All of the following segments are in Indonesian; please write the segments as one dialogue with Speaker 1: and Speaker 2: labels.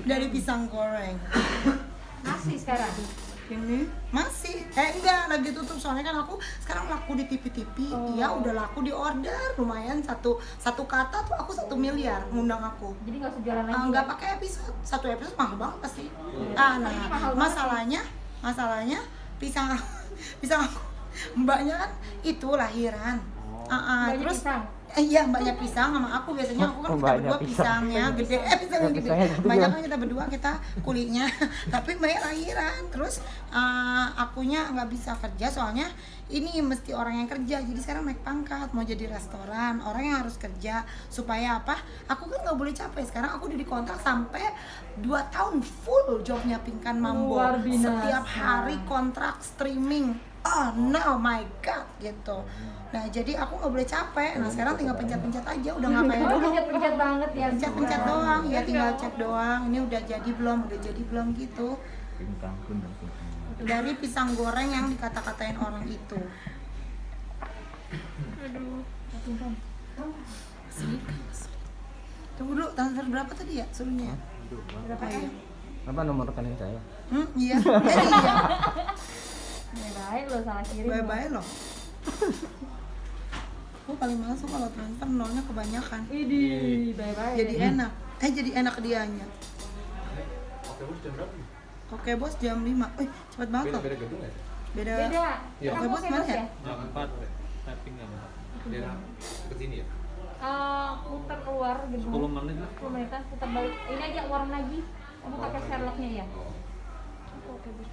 Speaker 1: dari pisang goreng.
Speaker 2: Masih sekarang?
Speaker 1: Ini masih enggak lagi tutup soalnya kan aku sekarang laku di TV-TV. Iya udah laku di order lumayan satu kata tuh aku 1 miliar ngundang aku.
Speaker 2: Jadi nggak usah jualan lagi?
Speaker 1: Nggak pakai episode, 1 episode mahal banget pasti. Nah masalahnya pisang aku mbaknya kan itu lahiran. Terus iya mbaknya pisang sama aku biasanya aku kan kita berdua pisangnya gede pisangnya gede banyak kan kita berdua kita kulitnya tapi mbaknya lahiran terus akunya nggak bisa kerja soalnya ini mesti orang yang kerja jadi sekarang naik pangkat mau jadi restoran orang yang harus kerja supaya apa aku kan nggak boleh capek sekarang aku udah dikontrak sampai 2 tahun full jobnya Pinkan Mambo setiap hari kontrak streaming. Oh no my god gitu. Nah jadi aku nggak boleh capek. Nah sekarang tinggal pencet-pencet aja udah nggak kayak dulu.
Speaker 2: Pencet-pencet banget ya.
Speaker 1: Pencet-pencet doang ya tinggal cek doang. Ini udah jadi belum gitu. Dari pisang goreng yang dikata-katain orang itu.
Speaker 2: Aduh.
Speaker 1: Tunggu dulu transfer berapa tadi ya suruhnya?
Speaker 2: Berapa ya?
Speaker 3: Apa nomor rekening saya?
Speaker 1: Iya.
Speaker 2: Baik lo salah kirim.
Speaker 1: Bye-bye loh. Aku paling males tuh kalau transfer nolnya kebanyakan.
Speaker 2: Widih, bye-bye.
Speaker 1: Jadi enak. Jadi enak dianya. Oke bos jam 5. Cepet banget loh.
Speaker 4: Beda gedung ya?
Speaker 1: Beda.
Speaker 4: Iya.
Speaker 1: Oke bos mana ya?
Speaker 4: Jam 4 tapping nggak mau. Dia kesini ya?
Speaker 2: Putar keluar gitu.
Speaker 4: 10 menit lah.
Speaker 2: 10 menitan putar balik. Ini aja warna lagi. Kamu pakai Sherlocknya ya? Oke bos.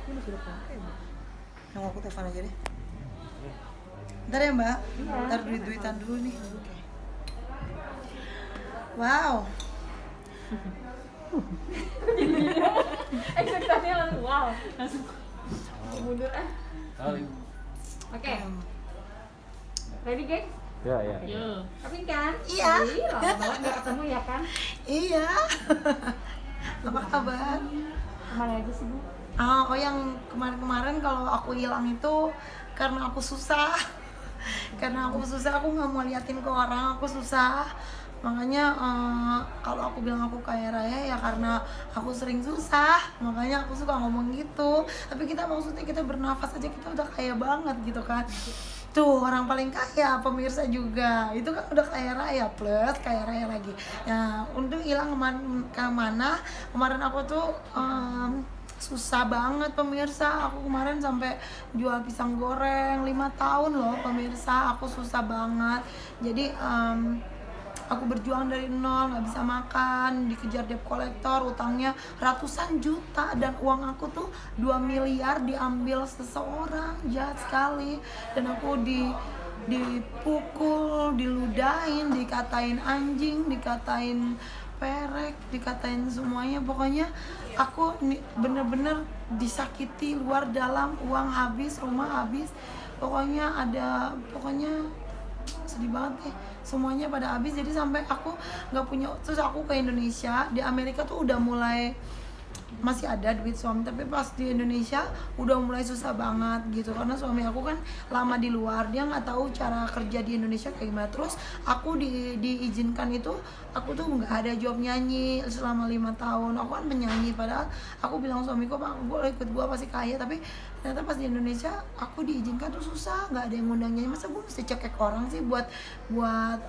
Speaker 2: Ini sudah pakai.
Speaker 1: Yang aku telepon aja deh. Ntar ya mbak, ntar duit-duitan dulu nih. Oke. Wow.
Speaker 2: Ekspektasinya langsung wow. Langsung mundur Oke. Ready guys?
Speaker 3: Ya.
Speaker 2: Tapi kan?
Speaker 1: Iya.
Speaker 2: Lama banget nggak ketemu ya kan?
Speaker 1: Iya. Apa kabar?
Speaker 2: Kemana aja sih Bu?
Speaker 1: Yang kemarin-kemarin kalau aku hilang itu karena aku susah. Karena aku susah, aku nggak mau liatin ke orang, aku susah. Makanya kalau aku bilang aku kaya raya ya karena aku sering susah. Makanya aku suka ngomong gitu. Tapi kita maksudnya kita bernafas aja kita udah kaya banget gitu kan. Tuh orang paling kaya pemirsa juga. Itu kan udah kaya raya plus kaya raya lagi. Nah, untuk hilang kemana? Kemarin aku tuh susah banget pemirsa. Aku kemarin sampai jual pisang goreng 5 tahun loh pemirsa. Aku susah banget. Jadi aku berjuang dari nol, nggak bisa makan, dikejar debt collector, utangnya ratusan juta dan uang aku tuh 2 miliar diambil seseorang, jahat sekali. Dan aku dipukul, diludahin, dikatain anjing, dikatain perek, dikatain semuanya. Pokoknya aku bener-bener disakiti luar dalam, uang habis, rumah habis. Pokoknya sedih banget deh, semuanya pada habis. Jadi sampai aku nggak punya, terus aku ke Indonesia. Di Amerika tuh udah mulai masih ada duit suami, tapi pas di Indonesia udah mulai susah banget gitu karena suami aku kan lama di luar, dia nggak tahu cara kerja di Indonesia kayak gimana. Terus aku diizinkan itu, aku tuh nggak ada job nyanyi selama 5 tahun. Aku kan penyanyi, padahal aku bilang suamiku, Pak, boleh ikut gua pasti kaya. Tapi ternyata pas di Indonesia aku diizinkan tuh susah, nggak ada yang ngundang nyanyi. Masa gue mesti cekek orang sih buat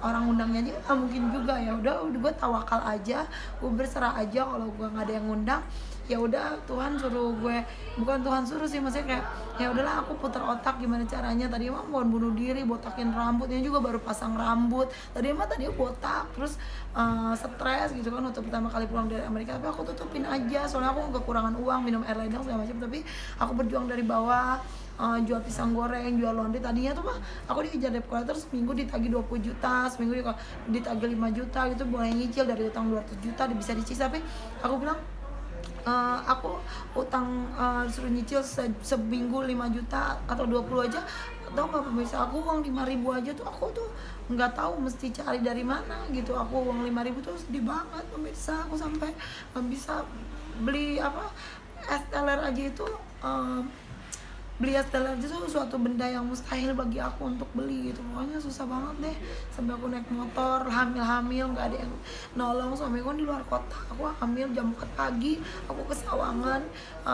Speaker 1: orang ngundang nyanyi? Nggak mungkin juga. Ya udah gue tawakal aja, gue berserah aja. Kalau gue nggak ada yang ngundang, ya udah Tuhan suruh gue, bukan Tuhan suruh sih, maksudnya kayak ya udahlah aku putar otak gimana caranya. Tadi mah mau bunuh diri, botakin rambutnya juga baru pasang rambut. Tadi botak, terus stres gitu kan waktu pertama kali pulang dari Amerika. Tapi aku tutupin aja soalnya aku kekurangan uang, minum air ledeng segala macam. Tapi aku berjuang dari bawah, jual pisang goreng, jual laundry. Tadinya tuh mah aku dikejar debt collector, seminggu ditagih 20 juta, seminggu ditagih 5 juta gitu, boleh nyicil dari utang 200 juta bisa dicicil. Tapi aku bilang aku utang disuruh nyicil seminggu 5 juta atau 20 aja. Tau gak pemirsa, aku uang 5.000 aja tuh aku tuh nggak tahu mesti cari dari mana gitu. Aku uang 5.000 tuh sedih banget pemirsa. Aku sampai nggak bisa beli es teler aja itu beli Estee Lauder itu suatu benda yang mustahil bagi aku untuk beli gitu. Pokoknya susah banget deh, sampai aku naik motor hamil nggak ada yang nolong. Suamiku kan di luar kota, aku hamil jam 4 pagi, aku ke Sawangan,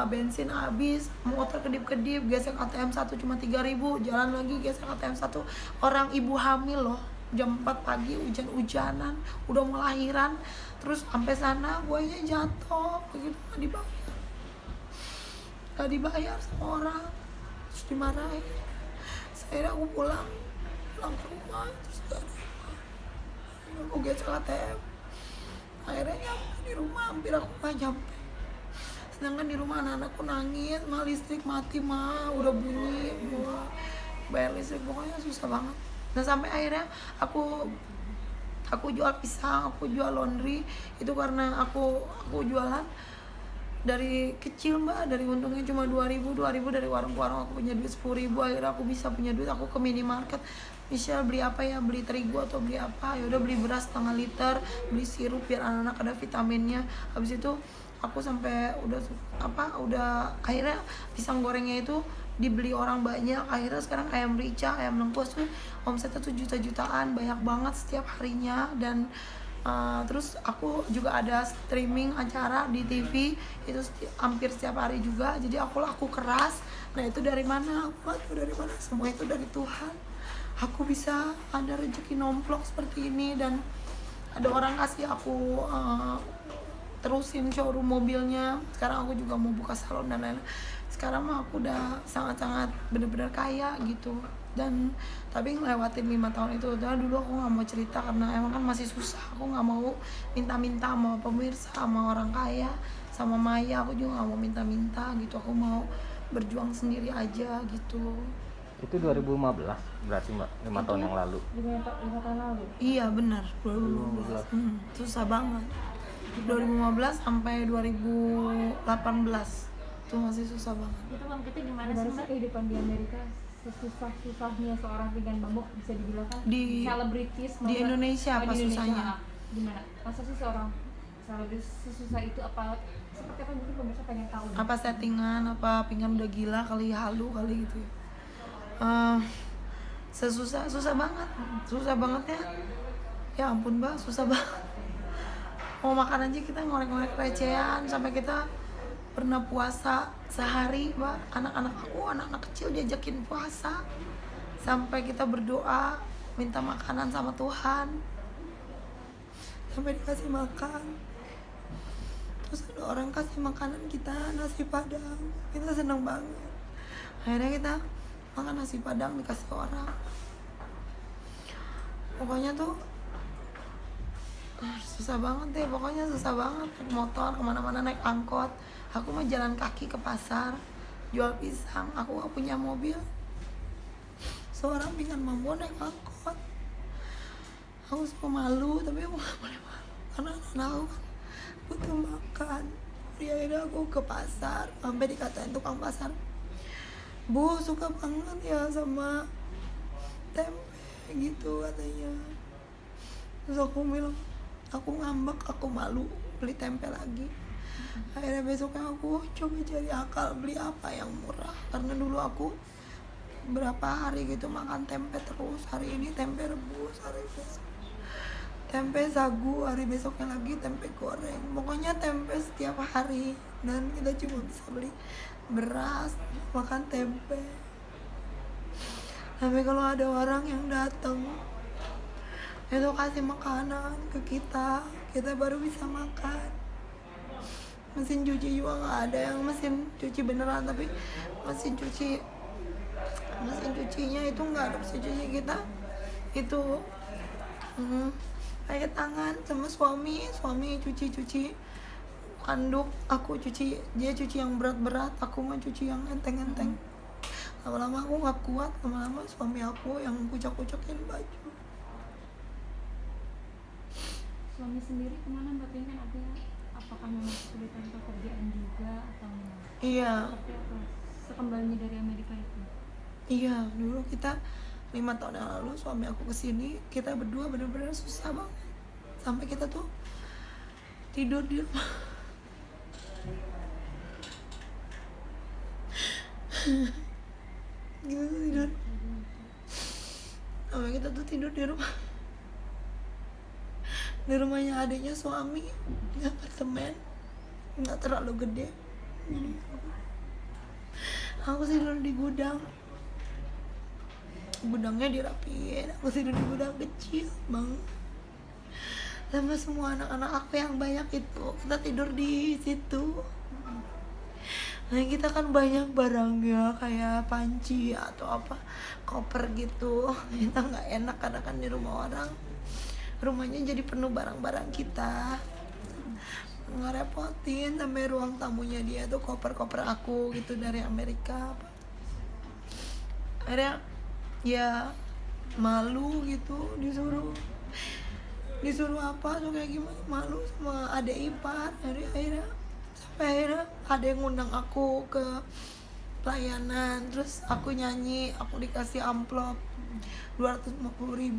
Speaker 1: bensin habis, motor kedip-kedip, gesek ATM 1 cuma 3.000, jalan lagi gesek ATM 1. Orang ibu hamil loh, jam 4 pagi, hujan-hujanan, udah mau lahiran, terus sampai sana buahnya jatuh begitu, nggak dibayar sama orang, terus dimarahin. Akhirnya aku pulang ke rumah, terus gak ada rumah, aku gesek ATM. Akhirnya nyampe di rumah, hampir aku gak nyampe, sedangkan di rumah anak-anakku nangis, mah listrik mati, mah udah bunyi, mau bayar listrik, pokoknya susah banget. Nah sampai akhirnya aku jual pisang, aku jual laundry, itu karena aku jualan dari kecil mbak, dari untungnya cuma 2.000 dari warung ke warung, aku punya duit 10.000, akhirnya aku bisa punya duit, aku ke minimarket, Michelle beli apa ya, beli terigu atau beli apa, ya udah beli beras setengah liter, beli sirup biar anak-anak ada vitaminnya. Habis itu aku sampai udah akhirnya pisang gorengnya itu dibeli orang banyak. Akhirnya sekarang ayam rica, ayam lengkuas tuh omsetnya tuh juta-jutaan, banyak banget setiap harinya. Dan terus aku juga ada streaming acara di TV itu hampir setiap hari juga, jadi aku laku keras. Nah itu dari mana? Semua itu dari Tuhan. Aku bisa ada rezeki nomplok seperti ini, dan ada orang kasih aku terusin showroom mobilnya. Sekarang aku juga mau buka salon dan lain-lain. Sekarang mah aku udah sangat-sangat bener-bener kaya gitu. Dan tapi ngelewatin 5 tahun itu, dulu aku nggak mau cerita karena emang kan masih susah. Aku nggak mau minta-minta sama pemirsa, sama orang kaya, sama Maya. Aku juga nggak mau minta-minta gitu. Aku mau berjuang sendiri aja gitu.
Speaker 3: Itu 2015 berarti mbak, 5 tahun yang lalu.
Speaker 2: 5 tahun lalu.
Speaker 1: Iya benar, 2015. Susah banget. 2015 sampai 2018 itu masih susah banget.
Speaker 2: Itu Bang kita gimana sih Mbak kehidupan di Amerika? Sesusah-susahnya seorang pinggan bambu bisa dibilang kan
Speaker 1: Di-
Speaker 2: selebritis
Speaker 1: di Indonesia apa susahnya?
Speaker 2: Gimana? Masa sih seorang selebritis sesusah itu apa? Seperti apa mungkin pemirsa pengen tahu.
Speaker 1: Apa settingan, apa pinggan udah gila kali, halu kali gitu ya. Susah bangetnya. Ya ampun mbak, susah banget. Mau makan aja kita ngorek-ngorek recehan, sampai kita pernah puasa sehari mbak. Anak-anak kecil diajakin puasa, sampai kita berdoa minta makanan sama Tuhan, sampai dikasih makan. Terus ada orang kasih makanan kita nasi padang, kita seneng banget. Akhirnya kita makan nasi padang dikasih orang. Pokoknya tuh susah banget deh, susah banget. Naik motor kemana-mana, naik angkot. Aku mau jalan kaki ke pasar jual pisang, aku gak punya mobil. Seorang pinggan mampu naik angkot. Aku suka malu, tapi aku gak boleh malu karena anak aku kan butuh makan. Di akhirnya aku ke pasar, sampai dikatain tukang pasar, Bu suka banget ya sama tempe gitu katanya. Terus aku bilang, aku ngambek, aku malu beli tempe lagi. Akhirnya besoknya aku coba cari akal beli apa yang murah, karena dulu aku berapa hari gitu makan tempe terus. Hari ini tempe rebus, hari besok tempe sagu, hari besoknya lagi tempe goreng. Pokoknya tempe setiap hari, dan kita cuma bisa beli beras, makan tempe. Tapi kalau ada orang yang datang itu kasih makanan ke kita baru bisa makan. Mesin cuci juga nggak ada yang mesin cuci beneran, tapi mesin cucinya itu nggak ada. Mesin cuci kita itu pakai tangan sama suami cuci handuk, aku cuci, dia cuci yang berat-berat, aku mau cuci yang enteng-enteng. Lama-lama aku nggak kuat, lama-lama suami aku yang kucak-kucakin baju.
Speaker 2: Suami sendiri kemana Mbak Pinggan? Artinya apakah memang kesulitan pekerjaan juga atau
Speaker 1: Iya.
Speaker 2: seperti apa? Sekembalinya dari Amerika itu.
Speaker 1: Iya, dulu kita 5 tahun yang lalu suami aku kesini, kita berdua benar-benar susah banget. Sampai kita tuh tidur di rumah. gitu tidur. Sama kita tuh tidur di rumahnya adiknya suami, di apartemen nggak terlalu gede. Jadi aku tidur di gudangnya dirapiin, aku tidur di gudang kecil bang, sama semua anak-anak aku yang banyak itu kita tidur di situ. Nah kita kan banyak barangnya kayak panci atau apa koper gitu, kita nggak enak karena kan di rumah orang, rumahnya jadi penuh barang-barang kita, ngerepotin. Sampai ruang tamunya dia tuh koper-koper aku gitu dari Amerika. Akhirnya ya malu gitu, disuruh apa tuh kayak gimana, malu sama adik ipar. Akhirnya ada yang ngundang aku ke pelayanan, terus aku nyanyi, aku dikasih amplop 250.000,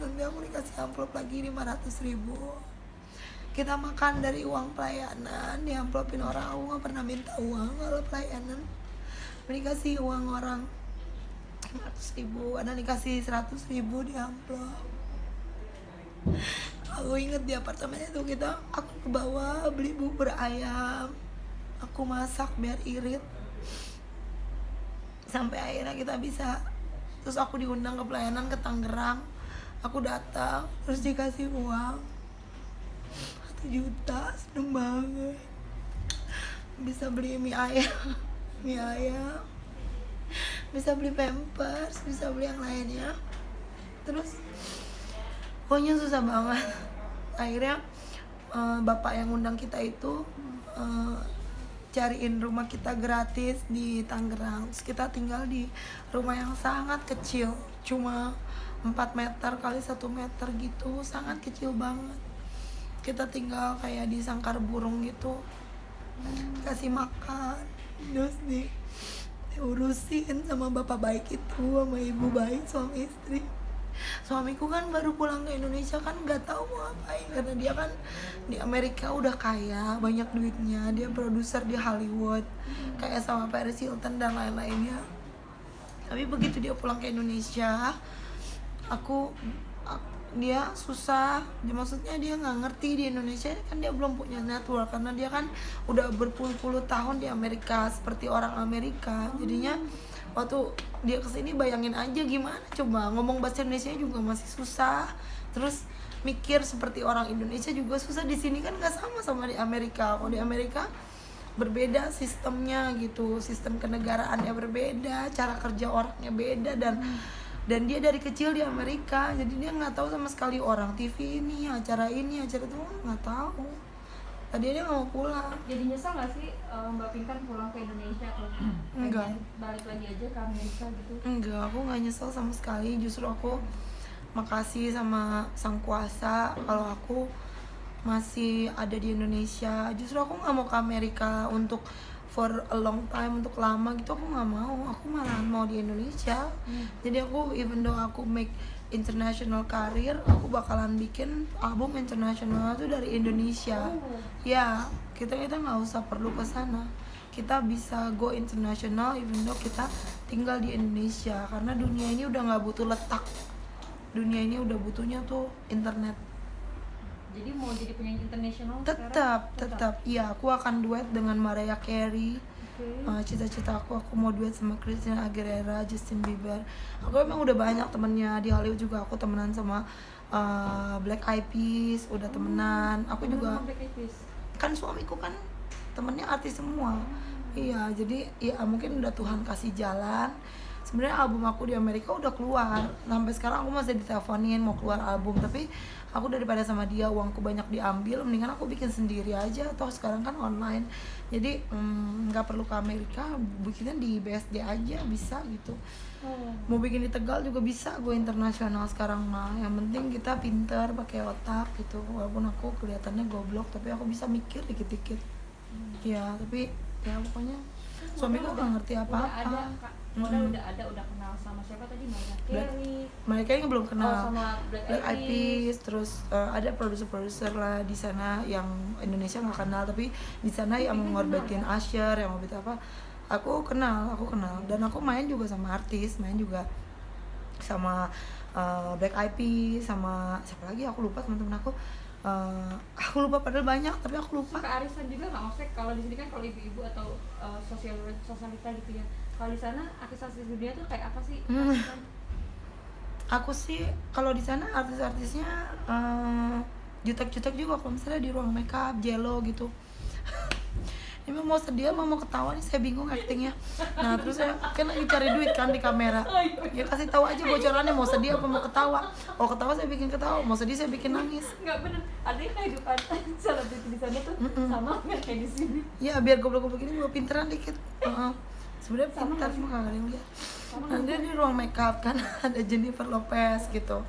Speaker 1: nanti aku dikasih amplop lagi 500.000. Kita makan dari uang pelayanan, diamplopin orang. Aku gak pernah minta uang kalau pelayanan, dikasih uang orang 500.000, ada dikasih 100.000 di amplop. Aku inget di apartemen itu aku ke bawah beli bubur ayam, aku masak biar irit sampai akhirnya kita bisa. Terus aku diundang ke pelayanan ke Tangerang, aku datang terus dikasih uang 1 juta, seneng banget. Bisa beli mie ayam, bisa beli pampers, bisa beli yang lainnya. Terus pokoknya susah banget. Akhirnya bapak yang undang kita itu cariin rumah kita gratis di Tangerang. Terus kita tinggal di rumah yang sangat kecil, cuma 4 meter kali 1 meter gitu, sangat kecil banget. Kita tinggal kayak di sangkar burung gitu, kasih makan, terus diurusin sama bapak baik itu, sama ibu baik, suami istri. Suamiku kan baru pulang ke Indonesia, kan nggak tahu mau ngapain karena dia kan di Amerika udah kaya, banyak duitnya, dia produser di Hollywood kayak sama Paris Hilton dan lain-lainnya. Tapi begitu dia pulang ke Indonesia, dia susah, maksudnya dia nggak ngerti di Indonesia kan, dia belum punya network karena dia kan udah berpuluh-puluh tahun di Amerika seperti orang Amerika. Jadinya waktu dia kesini, bayangin aja gimana coba ngomong bahasa Indonesia juga masih susah, terus mikir seperti orang Indonesia juga susah. Di sini kan nggak sama di Amerika. Kalau di Amerika berbeda sistemnya gitu, sistem kenegaraannya berbeda, cara kerja orangnya beda, dan dia dari kecil di Amerika, jadi dia nggak tahu sama sekali orang TV ini, acara itu nggak tahu. Tadi dia nggak mau pulang.
Speaker 2: Jadi nyesel nggak sih Mbak Pinkan pulang ke Indonesia atau
Speaker 1: Enggak.
Speaker 2: balik lagi aja ke Amerika gitu?
Speaker 1: Enggak, aku nggak nyesel sama sekali. Justru aku makasih sama Sang Kuasa kalau aku masih ada di Indonesia. Justru aku nggak mau ke Amerika untuk for a long time, untuk lama gitu, aku nggak mau. Aku malah mau di Indonesia. Jadi aku, even though aku make international career, aku bakalan bikin album internasional tuh dari Indonesia. Ya, kita nggak usah perlu ke sana. Kita bisa go international even though kita tinggal di Indonesia, karena dunia ini udah nggak butuh letak. Dunia ini udah butuhnya tuh internet.
Speaker 2: Jadi mau jadi penyanyi internasional
Speaker 1: Tetap. Iya, aku akan duet dengan Mariah Carey. Cita-cita aku mau duet sama Christina Aguilera, Justin Bieber. Aku emang udah banyak temennya di Hollywood juga. Aku temenan sama Black Eyed Peas, udah temenan. Aku juga kan suamiku kan temennya artis semua. Iya, jadi ya mungkin udah Tuhan kasih jalan. Sebenarnya album aku di Amerika udah keluar. Sampai sekarang aku masih diteleponin mau keluar album, tapi aku daripada sama dia uangku banyak diambil, mendingan aku bikin sendiri aja. Toh sekarang kan online, jadi nggak perlu ke Amerika, bikinnya di BSD aja bisa gitu. Mau bikin di Tegal juga bisa, gue internasional sekarang mah. Yang penting kita pinter, pakai otak gitu. Walaupun aku kelihatannya goblok, tapi aku bisa mikir dikit-dikit. Ya, tapi ya pokoknya suamiku nggak ngerti apa-apa.
Speaker 2: Udah kenal sama siapa tadi, Mariah Carey.
Speaker 1: Mereka yang belum kenal.
Speaker 2: Sama Black
Speaker 1: Eyed Peas, terus ada produser lah di sana yang Indonesia nggak kenal, tapi di sana yang ngorbatin Usher, yang ngorbatin apa, Aku kenal dan aku main juga sama artis, main juga sama Black Eyed Peas, sama siapa lagi aku lupa teman-teman aku lupa padahal banyak tapi aku lupa.
Speaker 2: Kearisan juga nggak, maksudnya kalau di sini kan kalau ibu-ibu atau sosialita gitu ya, kalau di sana artis-artis dunia tuh kayak apa sih?
Speaker 1: Aku sih kalau di sana artis-artisnya jutek-jutek juga, kalau misalnya di ruang makeup Jello gitu. Ini mau sedih apa mau ketawa nih, saya bingung actingnya. Nah terus saya kan lagi cari duit kan di kamera, ya kasih tahu aja bocorannya mau sedih apa mau ketawa. Oh ketawa saya bikin ketawa, mau sedih saya bikin nangis.
Speaker 2: Nggak bener, ada yang kehidupan selebriti di sana tuh sama nggak kayak di sini?
Speaker 1: Ya biar goblok-goblok ini gue pinteran dikit. Sebenarnya pintar cuma kagak ada yang lihat. Nah, dia di ruang makeup kan ada Jennifer Lopez gitu.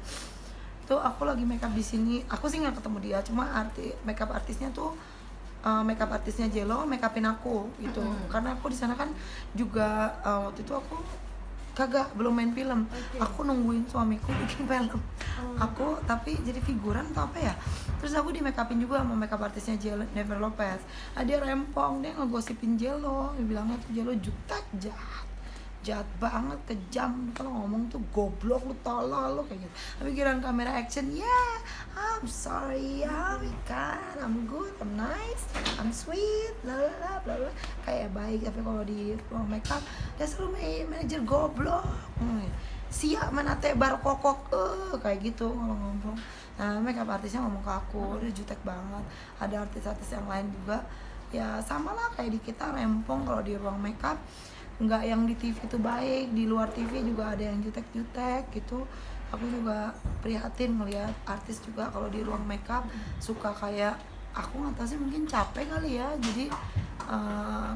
Speaker 1: Itu aku lagi makeup di sini. Aku sih nggak ketemu dia, cuma makeup artisnya tuh makeup artisnya Jello makeupin aku gitu. Karena aku di sana kan juga waktu itu aku belum main film. Aku nungguin suamiku bikin film. Aku tapi jadi figuran atau apa ya. Terus aku di makeupin juga sama makeup artisnya Jennifer Lopez. Dia rempong, dia ngegosipin Jello, dia bilangnya tuh Jello jutek, jahat banget, kejam, kalau ngomong tuh goblok, lu tolol, lu kayak gitu. Tapi giliran kamera action, yeah, I'm sorry, I'm ikan, I'm good, I'm nice, I'm sweet, bla bla bla bla, kayak baik. Tapi kalau di ruang makeup, dia selalu manajer goblok, siap mana teh bar kokok, kayak gitu kalau ngomong. Nah makeup artisnya ngomong ke aku, dia jutek banget. Ada artis-artis yang lain juga, ya sama lah kayak di kita rempong kalau di ruang makeup. Nggak yang di TV itu baik, di luar TV juga ada yang jutek-jutek gitu. Aku juga prihatin ngelihat artis juga kalau di ruang makeup suka kayak, aku nggak tahu sih mungkin capek kali ya, jadi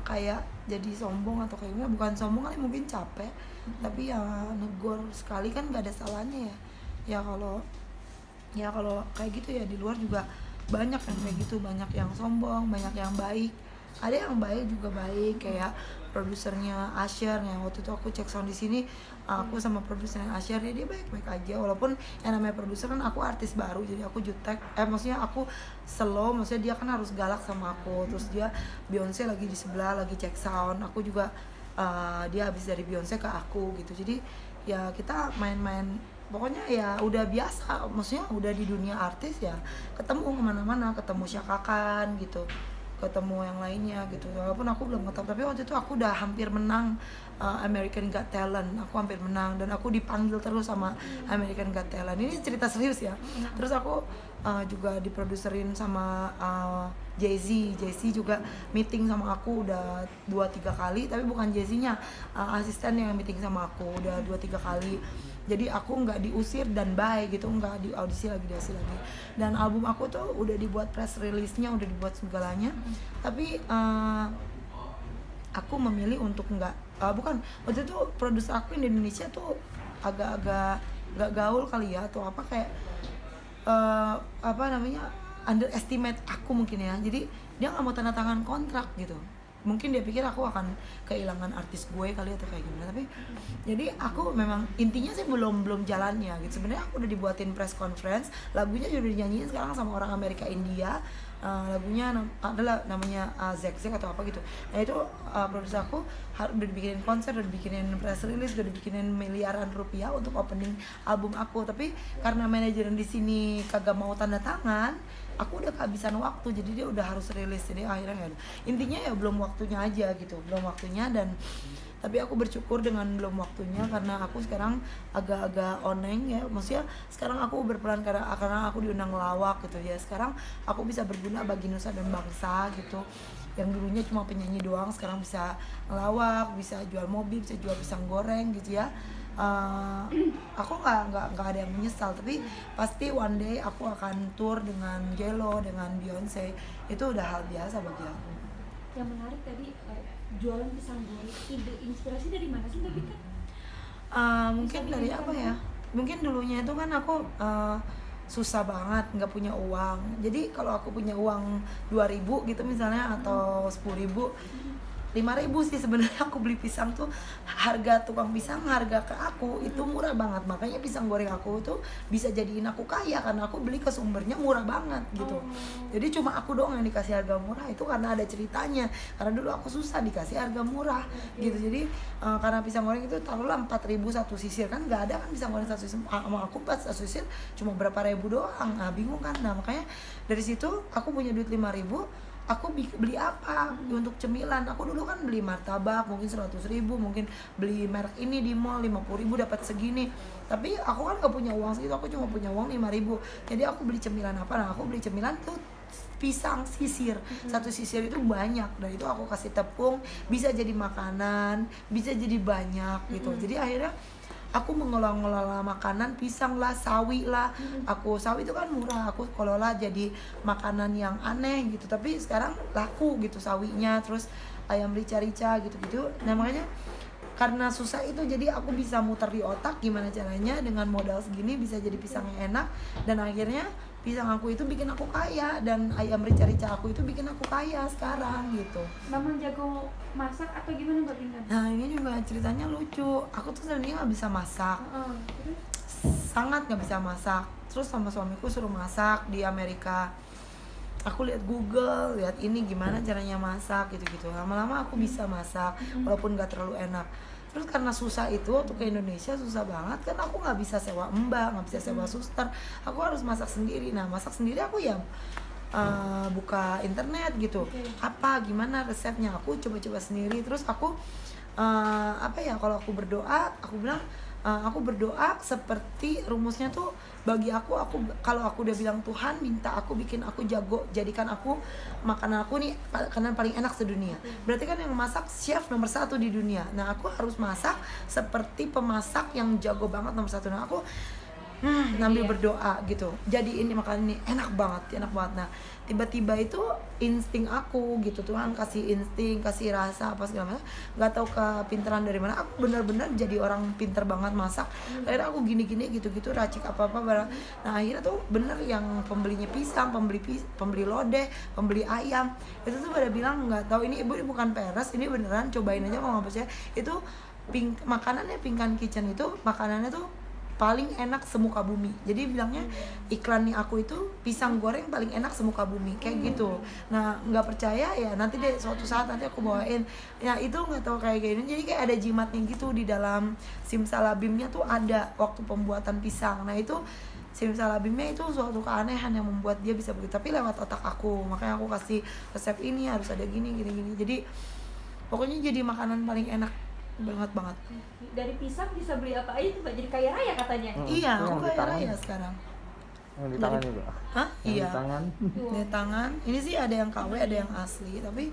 Speaker 1: kayak jadi sombong atau kayak gimana. Bukan sombong kali, mungkin capek, tapi ya negor sekali kan nggak ada salahnya ya. Ya kalau kayak gitu ya di luar juga banyak yang kayak gitu, banyak yang sombong, banyak yang baik. Ada yang baik juga baik, kayak produsernya Asher yang waktu itu aku cek sound di sini, aku sama produsernya Asher ya dia baik-baik aja. Walaupun yang namanya produser kan aku artis baru, jadi aku jutek, maksudnya aku slow, maksudnya dia kan harus galak sama aku. Terus dia Beyonce lagi di sebelah lagi cek sound, aku juga dia habis dari Beyonce ke aku gitu. Jadi ya kita main-main, pokoknya ya udah biasa, maksudnya udah di dunia artis ya ketemu kemana-mana, ketemu Shaka Khan gitu, ketemu yang lainnya gitu. Walaupun aku belum ketemu, tapi waktu itu aku udah hampir menang American Got Talent. Aku hampir menang dan aku dipanggil terus sama American Got Talent. Ini cerita serius ya. Terus aku juga diproduserin sama Jay-Z juga meeting sama aku udah 2-3 kali, tapi bukan Jay-Z-nya, asisten yang meeting sama aku udah 2-3 kali. Jadi aku nggak diusir dan bye gitu, nggak di audisi lagi. Dan album aku tuh udah dibuat press release-nya, udah dibuat segalanya, tapi aku memilih untuk bukan, waktu itu produser aku yang di Indonesia tuh agak-agak nggak gaul kali ya atau apa, kayak apa namanya, underestimate aku mungkin ya. Jadi dia nggak mau tanda tangan kontrak gitu. Mungkin dia pikir aku akan kehilangan artis gue kali atau kayak gimana. Tapi jadi aku memang intinya sih belum jalannya gitu. Sebenarnya aku udah dibuatin press conference, lagunya juga udah dinyanyiin sekarang sama orang Amerika India. Lagunya adalah namanya Zek atau apa gitu. Nah itu produser aku udah dibikinin konser, udah dibikinin press release, udah dibikinin miliaran rupiah untuk opening album aku. Tapi karena manajeran di sini kagak mau tanda tangan, aku udah kehabisan waktu, jadi dia udah harus rilis. Jadi akhirnya nggak ada. Intinya ya belum waktunya aja gitu, belum waktunya. Dan tapi aku bersyukur dengan belum waktunya, karena aku sekarang agak-agak oneng ya, maksudnya sekarang aku berperan karena aku diundang ngelawak gitu ya. Sekarang aku bisa berguna bagi nusa dan bangsa gitu. Yang dulunya cuma penyanyi doang, sekarang bisa ngelawak, bisa jual mobil, bisa jual pisang goreng gitu ya. Aku nggak ada yang menyesal, tapi pasti one day aku akan tour dengan Jello, dengan Beyonce. Itu udah hal biasa bagi aku.
Speaker 2: Yang menarik tadi jualan pisang goreng, ide inspirasi dari mana sih Mbak Vika?
Speaker 1: Mungkin dari apa ya? Mungkin dulunya itu kan aku susah banget, nggak punya uang. Jadi kalau aku punya uang 2.000 gitu misalnya atau 10.000, 5.000 sih sebenarnya. Aku beli pisang tuh, harga tukang pisang, harga ke aku itu murah banget. Makanya pisang goreng aku tuh bisa jadiin aku kaya, karena aku beli ke sumbernya murah banget gitu. Jadi cuma aku doang yang dikasih harga murah, itu karena ada ceritanya. Karena dulu aku susah dikasih harga murah gitu. Jadi karena pisang goreng itu taruhlah 4.000 satu sisir, kan nggak ada kan pisang goreng satu sisir. Sama aku pas satu sisir cuma berapa ribu doang. Nah bingung kan. Nah makanya dari situ aku punya duit 5.000, aku beli apa untuk cemilan. Aku dulu kan beli martabak mungkin 100.000, mungkin beli merek ini di mall 50.000 dapat segini. Tapi aku kan gak punya uang segitu, aku cuma punya uang 5.000. Jadi aku beli cemilan apa? Nah aku beli cemilan tuh pisang sisir. Satu sisir itu banyak, dan itu aku kasih tepung, bisa jadi makanan, bisa jadi banyak gitu. Jadi akhirnya aku mengelola makanan, pisang lah, sawi lah. Aku sawi itu kan murah, aku kelola jadi makanan yang aneh gitu. Tapi sekarang laku gitu sawinya, terus ayam rica-rica gitu-gitu. Nah makanya karena susah itu, jadi aku bisa muter di otak gimana caranya dengan modal segini bisa jadi pisang yang enak. Dan akhirnya pisang aku itu bikin aku kaya, dan ayam rica-rica aku itu bikin aku kaya sekarang gitu.
Speaker 2: Memang jago masak atau gimana Mbak Intan?
Speaker 1: Nah ini juga ceritanya lucu. Aku tuh sebenarnya nggak bisa masak,
Speaker 2: Terus?
Speaker 1: sangat nggak bisa masak. Terus sama suamiku suruh masak di Amerika. Aku lihat Google, lihat ini gimana caranya masak gitu-gitu. Lama-lama aku bisa masak walaupun nggak terlalu enak. Terus karena susah itu, waktu ke Indonesia susah banget kan, aku nggak bisa sewa mbak, nggak bisa sewa suster, aku harus masak sendiri. Nah masak sendiri aku ya buka internet gitu, apa gimana resepnya, aku coba-coba sendiri. Terus aku apa ya, kalau aku berdoa, aku bilang aku berdoa seperti rumusnya tuh bagi aku kalau aku udah bilang Tuhan minta aku bikin aku jago, jadikan aku makanan aku nih makanan paling enak sedunia. Berarti kan yang masak chef nomor 1 di dunia. Nah aku harus masak seperti pemasak yang jago banget nomor 1. Nah aku sambil berdoa gitu, jadi ini makanan ini enak banget. Nah tiba-tiba itu insting aku gitu, Tuhan kasih insting, kasih rasa apa segala macam, nggak tahu kepintaran dari mana. Aku benar-benar jadi orang pinter banget masak. Akhirnya aku gini-gini gitu-gitu, racik apa-apa barang. Nah akhirnya tuh bener yang pembelinya pisang, pembeli lodeh, pembeli ayam itu tuh pada bilang, nggak tahu ini ibu ini bukan peres, ini beneran, cobain aja kalau nggak percaya. Itu makanannya Pingkan Kitchen itu makanannya tuh paling enak semuka bumi. Jadi bilangnya iklannya aku itu pisang goreng paling enak semuka bumi kayak gitu. Nah nggak percaya ya nanti deh suatu saat nanti aku bawain. Ya itu nggak tahu kayak gini. Jadi kayak ada jimatnya gitu di dalam simsalabimnya tuh ada waktu pembuatan pisang. Nah itu simsalabimnya itu suatu keanehan yang membuat dia bisa begitu. Tapi lewat otak aku, makanya aku kasih resep ini harus ada gini. Jadi pokoknya jadi makanan paling enak banget.
Speaker 2: Dari pisang bisa beli apa aja tuh Mbak, jadi kaya raya katanya.
Speaker 1: Iya,
Speaker 3: Yang
Speaker 1: aku
Speaker 3: di
Speaker 1: kaya
Speaker 3: tangan.
Speaker 1: raya sekarang.
Speaker 3: Yang di tangan juga.
Speaker 1: Hah?
Speaker 3: Yang
Speaker 1: Iya.
Speaker 3: di tangan.
Speaker 1: Di tangan. Ini sih ada yang KW, ada yang asli. Tapi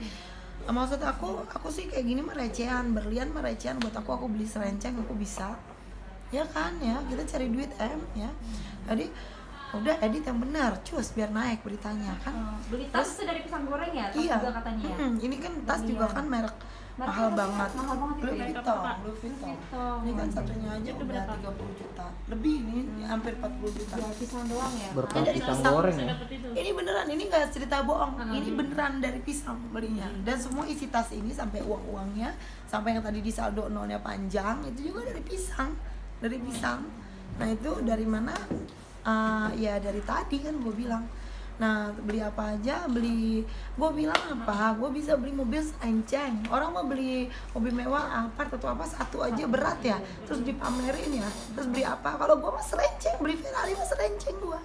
Speaker 1: maksud aku sih kayak gini mah recehan, berlian mah recehan buat aku beli serenceng aku bisa. Ya kan ya, kita cari duit ya. Jadi udah edit yang benar, cus biar naik beritanya kan.
Speaker 2: Beli tas itu dari pisang goreng ya, tas
Speaker 1: Iya.
Speaker 2: juga katanya ya.
Speaker 1: Ini kan tas juga kan merek
Speaker 2: Merek
Speaker 1: mahal
Speaker 2: apa sih?
Speaker 1: banget.
Speaker 2: Mahal banget itu
Speaker 1: Louis
Speaker 2: ya?
Speaker 1: Vuitton, Louis Vuitton. Ini kan satunya aja
Speaker 2: Itu
Speaker 1: udah
Speaker 2: berapa?
Speaker 1: 30 juta. Lebih ini hampir 40 juta.
Speaker 2: Jual pisang doang ya.
Speaker 3: Berkah
Speaker 1: Dari
Speaker 3: pisang
Speaker 1: pisang
Speaker 3: goreng ya.
Speaker 1: Ini beneran, ini nggak cerita bohong. Ini beneran dari pisang belinya. Dan semua isi tas ini sampai uang-uangnya, sampai yang tadi di saldo nolnya panjang, itu juga dari pisang. Dari pisang. Nah itu dari mana? Ya dari tadi kan gue bilang. Nah beli apa aja, gue bilang apa, gue bisa beli mobil serenceng. Orang mau beli mobil mewah apart atau apa satu aja berat ya, terus dipamerin ya, terus beli apa, kalau gue mah serenceng, beli Ferrari mah serenceng gue.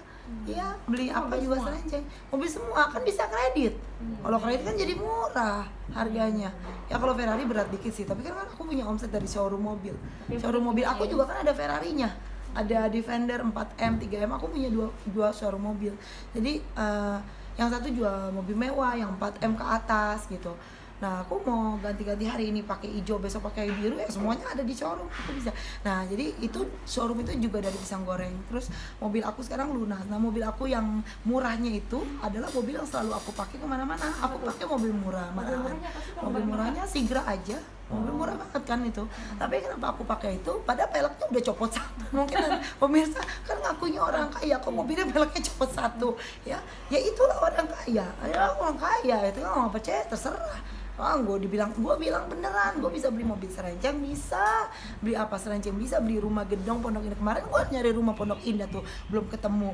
Speaker 1: Iya, beli apa juga serenceng, mobil semua kan bisa kredit. Kalau kredit kan jadi murah harganya. Ya kalau Ferrari berat dikit sih, tapi kan aku punya omset dari showroom mobil. Showroom mobil aku juga kan ada Ferrarinya. Ada Defender 4M, 3M, aku punya dua showroom mobil. Jadi yang satu jual mobil mewah, yang 4M ke atas gitu. Nah aku mau ganti-ganti hari ini pakai hijau, besok pakai biru, ya semuanya ada di showroom, aku bisa. Nah jadi itu showroom itu juga dari pisang goreng. Terus mobil aku sekarang lunas. Nah mobil aku yang murahnya itu adalah mobil yang selalu aku pakai kemana-mana. Aku pakai mobil murah, malahan. Mobil murahnya Sigra aja. Mobil murah banget kan itu. Tapi kenapa aku pakai itu? Padahal peleknya udah copot satu. Mungkin pemirsa kan ngakunya orang kaya, kok mobilnya peleknya copot satu. Ya itulah orang kaya. Ya orang kaya itu kan nggak percaya terserah. gue bilang beneran gue bisa beli mobil serenceng, bisa beli apa serenceng, bisa beli rumah gedong Pondok Indah. Kemarin gue nyari rumah Pondok Indah tuh belum ketemu.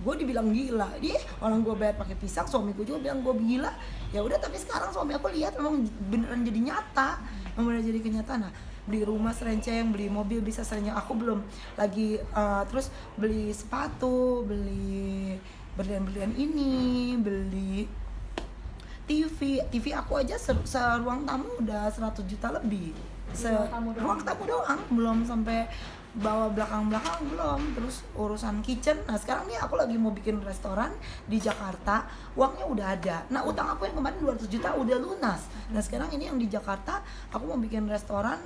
Speaker 1: Gue dibilang gila, dia orang gue bayar pakai pisang, suamiku juga bilang gue gila. Ya udah, tapi sekarang suami aku lihat memang beneran jadi nyata, memang beneran jadi kenyataan. Nah, beli rumah serenceng, beli mobil bisa serenceng, aku belum lagi. Terus beli sepatu, beli berlian ini, beli TV aku aja seruang tamu udah 100 juta lebih. Ruang tamu doang, belum sampai bawa belakang-belakang belum. Terus urusan kitchen. Nah, sekarang nih aku lagi mau bikin restoran di Jakarta, uangnya udah ada. Nah, utang aku yang kemarin 200 juta udah lunas. Nah, sekarang ini yang di Jakarta aku mau bikin restoran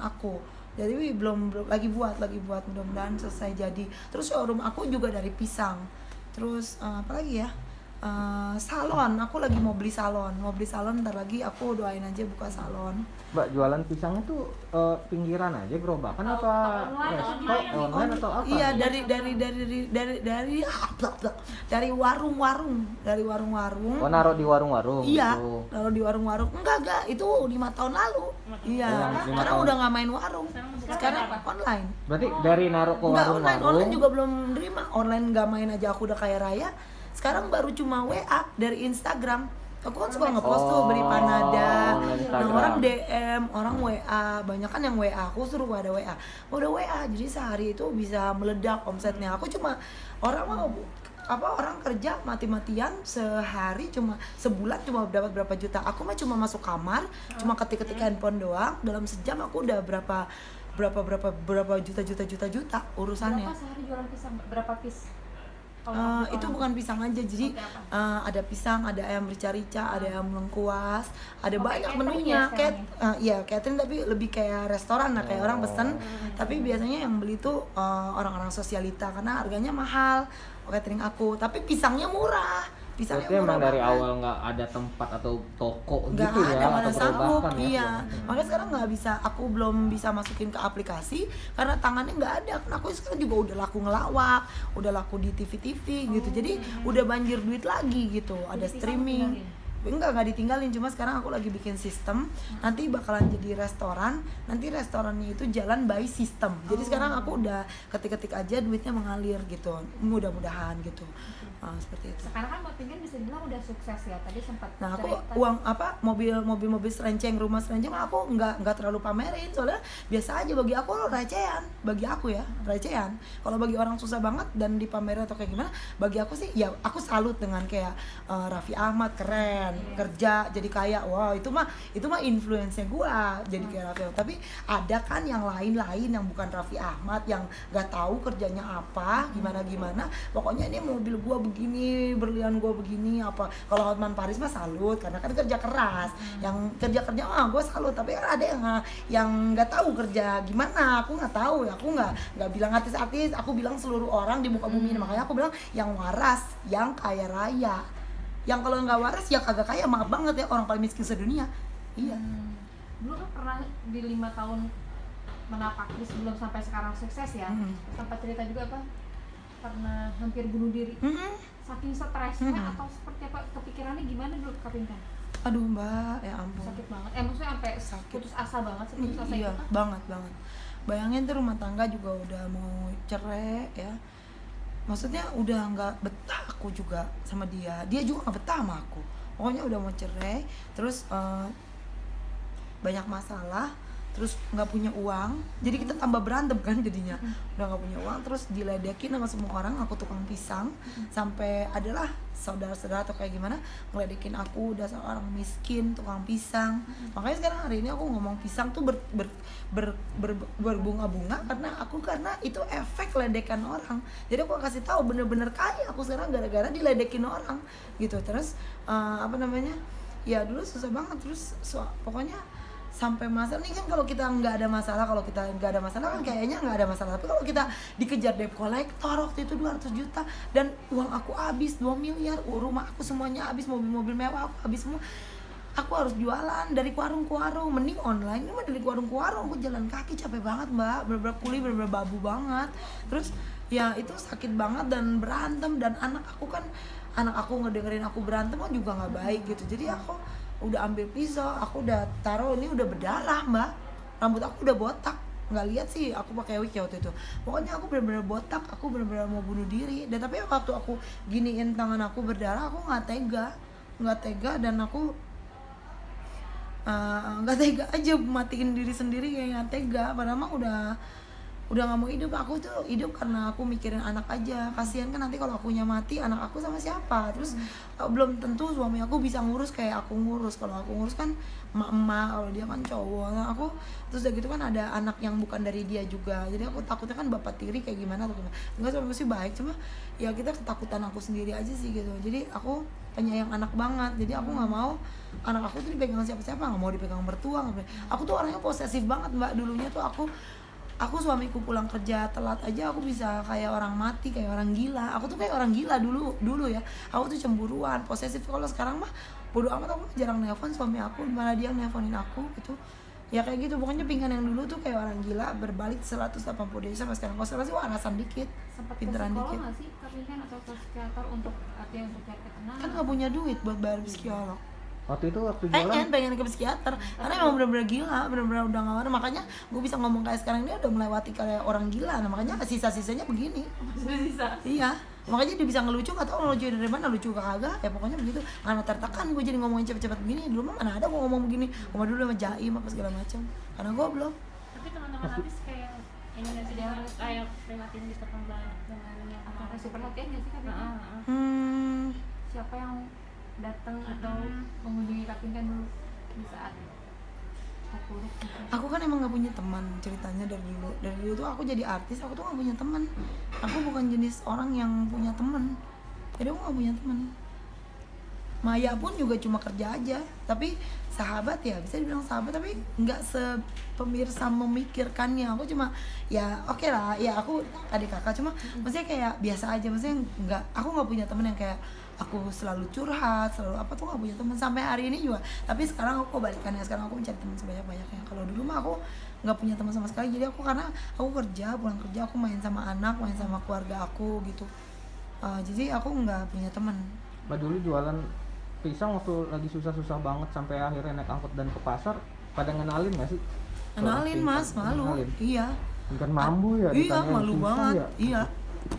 Speaker 1: aku. Jadi belum lagi buat mudah-mudahan selesai jadi. Terus showroom aku juga dari pisang. Terus apa lagi ya? Salon, aku lagi mau beli salon ntar lagi. Aku doain aja buka salon.
Speaker 3: Mbak, jualan pisangnya tuh pinggiran aja, gerobakan apa online atau apa?
Speaker 1: Iya, dari warung-warung.
Speaker 3: Oh, naruh di warung-warung.
Speaker 1: Iya,
Speaker 3: gitu.
Speaker 1: naruh di warung-warung. Enggak, itu 5 tahun lalu. Iya, karena udah nggak main warung. Sekarang online.
Speaker 3: Berarti dari naruh ke
Speaker 1: Enggak,
Speaker 3: warung-warung.
Speaker 1: online juga belum nerima. Online nggak main aja aku udah kaya raya. Sekarang baru cuma WA dari Instagram. Aku kan suka ngepost tuh beli panada. Nah, orang DM, orang WA, banyak kan yang WA. Aku suruh ada WA. Udah WA, jadi sehari itu bisa meledak omsetnya. Aku cuma orang kerja mati-matian sehari, cuma sebulan cuma dapat berapa juta. Aku mah cuma masuk kamar, cuma ketik-ketik handphone doang. Dalam sejam aku udah berapa juta urusannya.
Speaker 2: Berapa sehari jualan pisang? Berapa piece?
Speaker 1: Itu bukan pisang aja, jadi ada pisang, ada ayam rica-rica, ada ayam lengkuas, ada banyak menunya. Catering tapi lebih kayak restoran lah, kayak orang pesen. Tapi biasanya yang beli tuh orang-orang sosialita karena harganya mahal catering aku. Tapi pisangnya murah.
Speaker 3: Berarti emang dari awal nggak ada tempat atau toko
Speaker 1: nggak
Speaker 3: gitu
Speaker 1: ada,
Speaker 3: ya,
Speaker 1: mana
Speaker 3: atau
Speaker 1: sanggup,
Speaker 3: perubahan ya?
Speaker 1: iya. Makanya sekarang nggak bisa, aku belum bisa masukin ke aplikasi karena tangannya nggak ada. Kan aku sekarang juga udah laku ngelawak, udah laku di TV gitu. Jadi udah banjir duit lagi gitu. Ada streaming. Enggak ditinggalin, cuma sekarang aku lagi bikin sistem, nanti bakalan jadi restoran. Nanti restorannya itu jalan by sistem. Jadi sekarang aku udah ketik-ketik aja, duitnya mengalir gitu. Mudah-mudahan gitu. Seperti itu.
Speaker 2: Sekarang kan Mbak Pinggan bisa dibilang udah sukses ya. Tadi sempat
Speaker 1: Nah, aku
Speaker 2: cerita.
Speaker 1: uang mobil serenceng, rumah serenceng aku nggak terlalu pamerin, soalnya biasa aja bagi aku recehan. Bagi aku ya, recehan. Kalau bagi orang susah banget dan dipamerin atau kayak gimana, bagi aku sih ya aku salut dengan kayak Raffi Ahmad keren, kerja jadi kaya. Wow, itu mah influence-nya gua jadi kayak Raffi Ahmad. Tapi ada kan yang lain yang bukan Raffi Ahmad yang nggak tahu kerjanya apa, gimana. Pokoknya ini mobil gua begini, berlian gue begini apa. Kalau Hotman Paris mah salut karena kan kerja keras. Yang kerja gue salut. Tapi kan ada yang nggak tahu kerja gimana. Aku nggak tahu ya. Aku nggak bilang artis-artis. Aku bilang seluruh orang di muka bumi ini. Makanya aku bilang yang waras, yang kaya raya. Yang kalau nggak waras ya kagak kaya. Maaf banget ya, orang paling miskin sedunia. Iya.
Speaker 2: Dulu kan pernah di 5 tahun menapaki sebelum sampai sekarang sukses ya. Sempat cerita juga apa? Karena hampir bunuh diri. Saking stresnya atau seperti apa, kepikirannya gimana dulu Kak Pinkan?
Speaker 1: Aduh Mbak, ya ampun.
Speaker 2: Sakit banget. Maksudnya sampai putus asa banget, putus asa
Speaker 1: Iya,
Speaker 2: itu kan?
Speaker 1: banget. Bayangin tuh rumah tangga juga udah mau cerai ya. Maksudnya udah nggak betah aku juga sama dia. Dia juga nggak betah sama aku. Pokoknya udah mau cerai, terus banyak masalah, terus nggak punya uang, jadi kita tambah berantem kan jadinya. Udah nggak punya uang, terus diledekin sama semua orang. Aku tukang pisang, sampai adalah saudara-saudara atau kayak gimana ngeledekin aku, udah seorang miskin tukang pisang. Makanya sekarang hari ini aku ngomong pisang tuh berbunga-bunga karena itu efek ledekan orang. Jadi aku kasih tahu bener-bener kaya aku sekarang gara-gara diledekin orang gitu. Terus ya dulu susah banget. Terus pokoknya sampai masalah nih kan, kalau kita nggak ada masalah kan kayaknya nggak ada masalah. Tapi kalau kita dikejar debt collector waktu itu 200 juta dan uang aku habis 2 miliar, rumah aku semuanya habis, mobil mewah aku habis semua. Aku harus jualan dari warung ke warung, mending online. Ini mah dari warung ke warung, aku jalan kaki capek banget Mbak, bener-bener kuli, bener-bener babu banget. Terus ya itu sakit banget dan berantem. Dan anak aku ngedengerin aku berantem kan juga nggak baik gitu. Jadi aku udah ambil pisau, aku udah taruh, ini udah berdarah mbak, rambut aku udah botak, nggak lihat sih aku pakai wig ya waktu itu. Pokoknya aku benar-benar botak, aku benar-benar mau bunuh diri. Dan tapi waktu aku giniin tangan aku berdarah, aku nggak tega dan aku nggak tega aja matiin diri sendiri, kayak nggak tega. Padahal mah udah nggak mau hidup. Aku tuh hidup karena aku mikirin anak aja. Kasihan kan nanti kalau akunya mati, anak aku sama siapa? Terus belum tentu suami aku bisa ngurus kayak aku ngurus. Kalau aku ngurus kan emak-emak, kalau dia kan cowok. Nah, aku terus udah gitu kan ada anak yang bukan dari dia juga. Jadi aku takutnya kan bapak tiri kayak gimana atau gimana. Enggak, suami sih baik, cuma ya kita ketakutan aku sendiri aja sih gitu. Jadi aku penyayang anak banget. Jadi aku nggak mau anak aku tuh dipegang siapa-siapa, nggak mau dipegang mertua. Aku tuh orangnya posesif banget mbak. Dulunya tuh aku suamiku pulang kerja telat aja aku bisa kayak orang mati, kayak orang gila. Aku tuh kayak orang gila dulu ya. Aku tuh cemburuan, posesif. Kalau sekarang mah bodo amat, aku jarang nelpon suami aku, malah dia nelponin aku gitu. Ya kayak gitu. Pokoknya Pingkan yang dulu tuh kayak orang gila, berbalik 180 derajat sampai sekarang. Kalau sekarang sih warasan dikit,
Speaker 2: Sempat ke
Speaker 1: pinteran
Speaker 2: psikolog
Speaker 1: dikit.
Speaker 2: nggak sih tapi kan, atau ke psikiater untuk artinya untuk cari ketenangan?
Speaker 1: Kan nggak punya duit buat bayar psikolog.
Speaker 3: Waktu itu waktu jualan
Speaker 1: pengen ke psikiater karena emang bener-bener gila, bener-bener udah nggak ada. Makanya gue bisa ngomong kayak sekarang, dia udah melewati kayak orang gila. Nah, makanya sisa-sisanya begini.
Speaker 2: Sisa.
Speaker 1: Iya, makanya dia bisa ngelucu, nggak tahu ngelucu dari mana, lucu kagak ya pokoknya begitu. Karena tertekan gue jadi ngomongin cepet-cepet begini. Dulu mah mana ada gue ngomong begini, ngomong dulu sama jaim apa segala macam, karena gue belum.
Speaker 5: Tapi teman-teman artis kayak Indonesia dia harus kayak prihatin gitu kan dengan yang
Speaker 2: Apa kasih perhatian nggak sih kak? Siapa yang datang atau mengunjungi Kak Pingkan dulu di saat terpuruk?
Speaker 1: Aku kan emang nggak punya teman ceritanya dari dulu tuh aku jadi artis, aku tuh nggak punya teman. Aku bukan jenis orang yang punya teman, jadi aku nggak punya teman. Maya pun juga cuma kerja aja, tapi sahabat ya bisa dibilang sahabat, tapi nggak sepemirsa memikirkannya. Aku cuma ya oke lah, ya aku adik kakak, cuma maksudnya kayak biasa aja. Maksudnya aku nggak punya teman yang kayak aku selalu curhat, selalu apa tuh, nggak punya teman sampai hari ini juga. Tapi sekarang aku balikannya, sekarang aku mencari teman sebanyak-banyaknya. Kalau dulu mah aku nggak punya teman sama sekali. Jadi aku karena aku kerja, pulang kerja aku main sama anak, main sama keluarga aku gitu. Jadi aku nggak punya teman.
Speaker 3: Mbak dulu jualan pisang waktu lagi susah-susah banget sampai akhirnya naik angkot dan ke pasar, pada ngenalin nggak sih?
Speaker 1: Kenalin mas, malu.
Speaker 3: Ngenalin.
Speaker 1: Iya.
Speaker 3: Bukan mambu ya?
Speaker 1: Iya,
Speaker 3: ditanyain
Speaker 1: malu
Speaker 3: pisang
Speaker 1: banget.
Speaker 3: ya?
Speaker 1: Iya,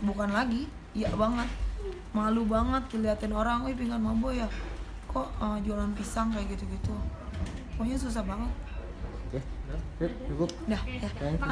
Speaker 1: bukan lagi. Iya banget. Malu banget diliatin orang, "Wih, Pingkan mambo ya? Kok jualan pisang kayak gitu-gitu?" Pokoknya susah banget.
Speaker 3: Oke, cukup.
Speaker 1: Dah, ya.
Speaker 3: Thank you.